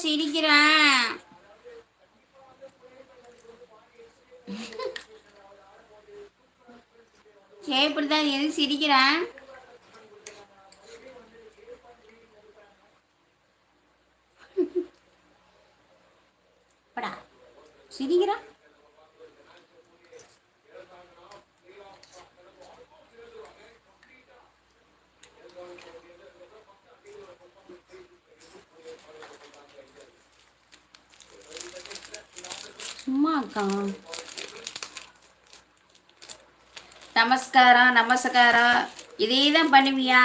சிரிக்கிறேன். இப்படிதான் எது சிரிக்கிறேன்? படா சிரிக்கிறா. சும்மா அக்கா. நமஸ்காரம் நமஸ்காரம். இதே தான் பண்ணுவியா?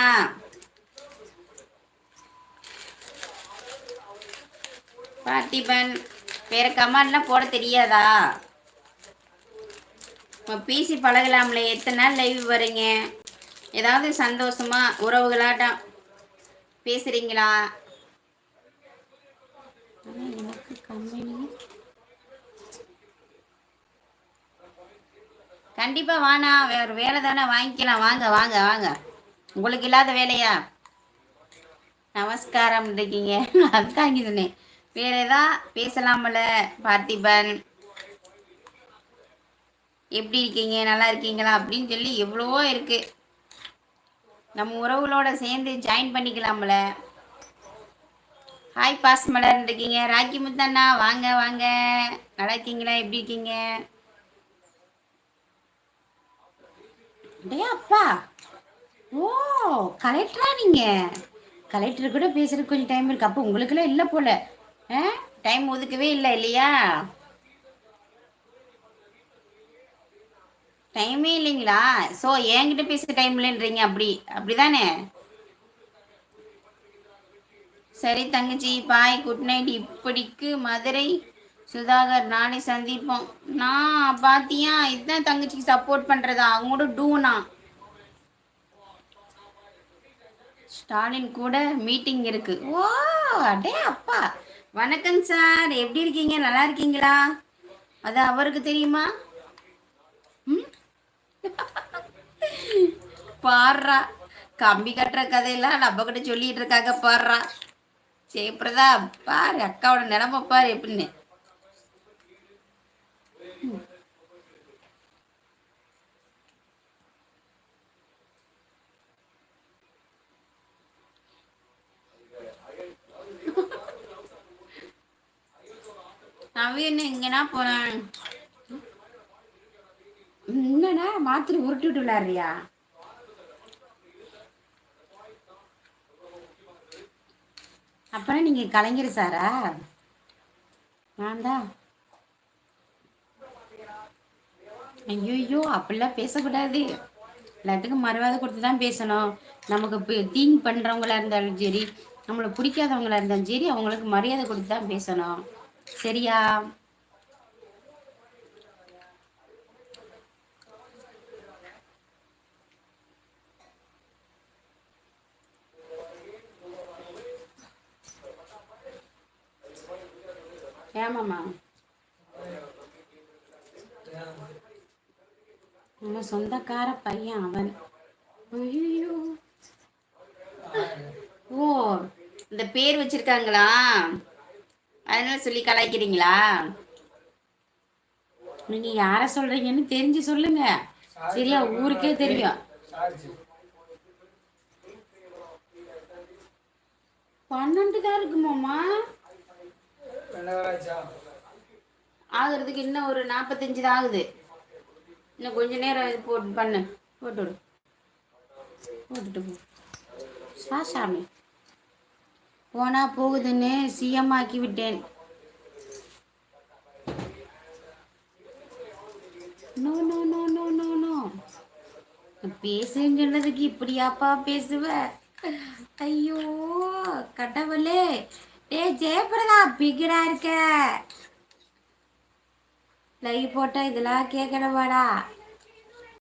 பார்த்திபன் வேற கமெண்ட்லாம் போட தெரியாதா? பேசி பழகலாம்ல. எத்தனை நாள் லைவ் வரீங்க? ஏதாவது சந்தோஷமா உறவுகளாட்டம் பேசுறீங்களா? எனக்கு கம்பெனி கண்டிப்பா வாண்ணா. வேற வேலை தானே, வாங்கிக்கலாம். வாங்க வாங்க வாங்க. உங்களுக்கு இல்லாத வேலையா? நமஸ்காரம் இருக்கீங்க. அதுதான் இங்கே சொன்னேன். வேற ஏதா பேசலாமல? பார்த்திபன் எப்படி இருக்கீங்க, நல்லா இருக்கீங்களா அப்படின்னு சொல்லி எவ்வளவோ இருக்கு. நம்ம உறவுகளோட சேர்ந்து ஜாயின் பண்ணிக்கலாம்ல. ஹாய் பாஸ் மலர் இருக்கீங்க. ராக்கி முத்தண்ணா வாங்க வாங்க. நல்லா இருக்கீங்களா? எப்படி இருக்கீங்க? டே அப்பா. ஓ கலெக்டரா நீங்க? கலெக்டர் கூட பேசுறதுக்கு கொஞ்சம் டைம் இருக்கு. அப்போ உங்களுக்குலாம் இல்லை போல. டைம் ஒதுக்கவே இல்லை இல்லையா? டைமே இல்லைங்களா? ஸோ என்கிட்ட பேச டைம் இல்லைன்றீங்க. அப்படிதானே? சரி தங்கச்சி பாய், குட் நைட். இப்படிக்கு மதுரை சுதாகர், நாளை சந்திப்போம். நான் பாத்தியா இதுதான் தங்கச்சிக்கு சப்போர்ட் பண்றதா? அவங்களோட டூனா. ஸ்டாலின் கூட மீட்டிங் இருக்கு. ஓ அடே அப்பா. வணக்கம் சார், எப்படி இருக்கீங்க? நல்லா இருக்கீங்களா? அது அவருக்கு தெரியுமா? பாடுறா. கம்பி கட்டுற கதையெல்லாம் நம்ம கிட்ட சொல்லிட்டு இருக்காங்க. பாடுறா. ஜெயபிரதா பாரு அக்காவோட நிலைமை பாரு எப்படின்னு. நவீன் எங்கன்னா போறேன். என்னண்ணா மாத்திரை உருட்டி விட்டு விளையாடுறியா? அப்புறம் நீங்க கலைஞர் சாரா? நான் தான். ஐயோ அப்படிலாம் பேசக்கூடாது. எல்லாத்துக்கும் மரியாதை கொடுத்து தான் பேசணும். நமக்கு தீங்கு பண்றவங்களா இருந்தாலும் சரி, நம்மளை பிடிக்காதவங்களா இருந்தாலும் சரி, அவங்களுக்கு மரியாதை கொடுத்து தான் பேசணும். சரியா? ஏமாமா நம்ம சொந்தக்கார பையன் அவன். ஐயோ. ஓ இந்த பேர் வச்சிருக்காங்களா? அதனால சொல்லி கலாய்க்கிறீங்களா? நீங்க யார சொல்றீங்கன்னு தெரிஞ்சு சொல்லுங்க. சரியா? ஊருக்கே தெரியும். 12 தான் இருக்குமாமா. ஆகுறதுக்கு இன்னும் ஒரு 45 தான் ஆகுது. இன்னும் கொஞ்ச நேரம் இது போட்டு பண்ணு. போட்டுவிடு. போட்டுட்டு போ சாமி. போனா போகுதுன்னு சிஎம் ஆக்கி விட்டேன். No no no no no no. பேசுன்னு சொன்னதுக்கு இப்படியாப்பா பேசுவ? ஐயோ கடவுளே. ஏ ஜெயபிரதா பிகரா இருக்க. லைவ் போட்டா இதெல்லாம் கேட்கணுமாடா?